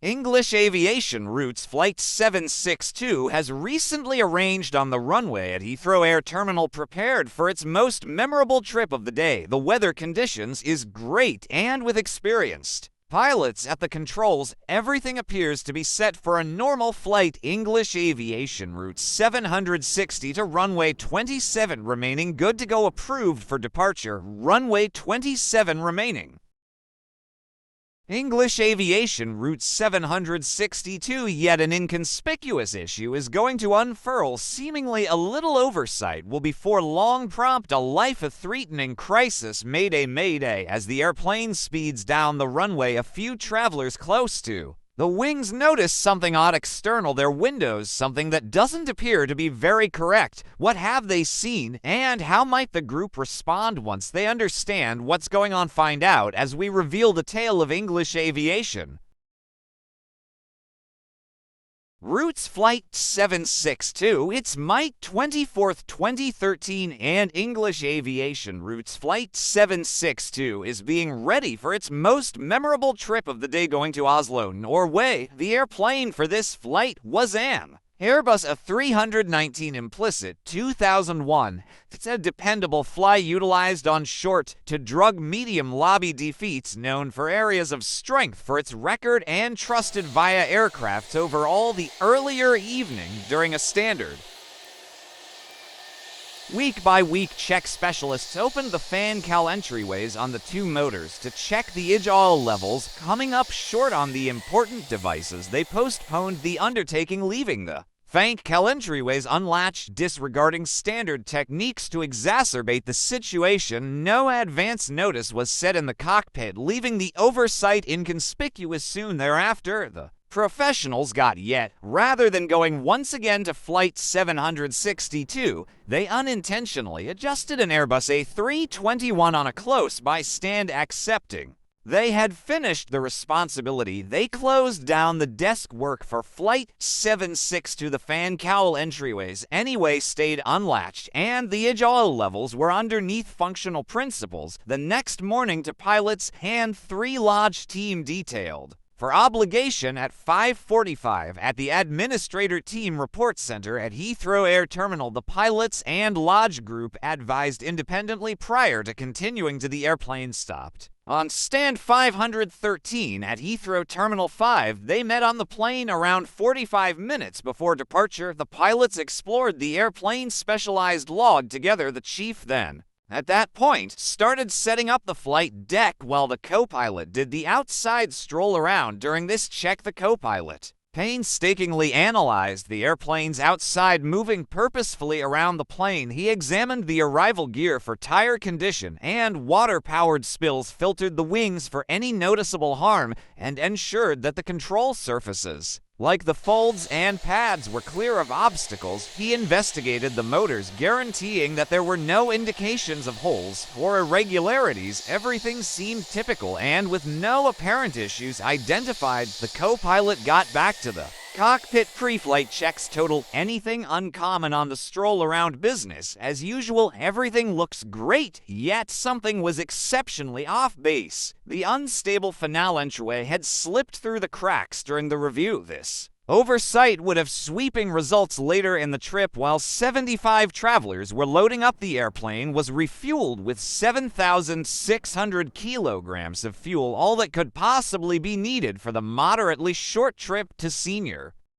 English Aviation Routes Flight 762 has recently arranged on the runway at Heathrow Air Terminal prepared for its most memorable trip of the day. The weather conditions is great, and with experienced pilots at the controls, everything appears to be set for a normal flight. English Aviation Route 760 to runway 27 remaining good to go, approved for departure. Runway 27 remaining. English Aviation Route 762, yet an inconspicuous issue is going to unfurl. Seemingly a little oversight will before long prompt a life-threatening crisis. Mayday, mayday, as the airplane speeds down the runway. A few travelers close to the wings notice something odd external their windows, something that doesn't appear to be very correct. What have they seen, and how might the group respond once they understand what's going on? Find out as we reveal the tale of English Aviation Routes Flight 762. It's May 24th, 2013, and English Aviation Routes Flight 762 is being ready for its most memorable trip of the day, going to Oslo, Norway. The airplane for this flight was an Airbus A319 implicit 2001. It's a dependable fly utilized on short to drug medium lobby defeats, known for areas of strength for its record, and trusted via aircraft over all the earlier evening during a standard week-by-week check. Specialists opened the fan cowl entryways on the two motors to check the oil levels. Coming up short on the important devices, they postponed the undertaking, leaving the fan cowl entryways unlatched, disregarding standard techniques to exacerbate the situation. No advance notice was set in the cockpit, leaving the oversight inconspicuous. Soon thereafter, the professionals got yet. Rather than going once again to Flight 762, they unintentionally adjusted an Airbus A321 on a close-by stand. Accepting they had finished the responsibility, they closed down the desk work for Flight 762. The fan cowl entryways anyway stayed unlatched, and the oil levels were underneath functional principles. The next morning, to pilots and 3 lodge team detailed for obligation at 5:45 at the Administrator Team Report Center at Heathrow Air Terminal. The pilots and lodge group advised independently prior to continuing to the airplane stopped on stand 513 at Heathrow Terminal 5. They met on the plane around 45 minutes before departure. The pilots explored the airplane's specialized log together. The chief then, at that point, started setting up the flight deck while the co-pilot did the outside stroll around. During this check, the co-pilot painstakingly analyzed the airplane's outside, moving purposefully around the plane. He examined the arrival gear for tire condition and water-powered spills, filtered the wings for any noticeable harm, and ensured that the control surfaces, like the folds and pads, were clear of obstacles. He investigated the motors, guaranteeing that there were no indications of holes or irregularities. Everything seemed typical, and with no apparent issues identified, the co-pilot got back to the cockpit. Pre-flight checks total anything uncommon on the stroll around. Business as usual. Everything looks great, yet something was exceptionally off base. The unstable finale entryway had slipped through the cracks during the review. This oversight would have sweeping results later in the trip. While 75 travelers were loading up, the airplane was refueled with 7,600 kilograms of fuel, all that could possibly be needed for the moderately short trip to Senior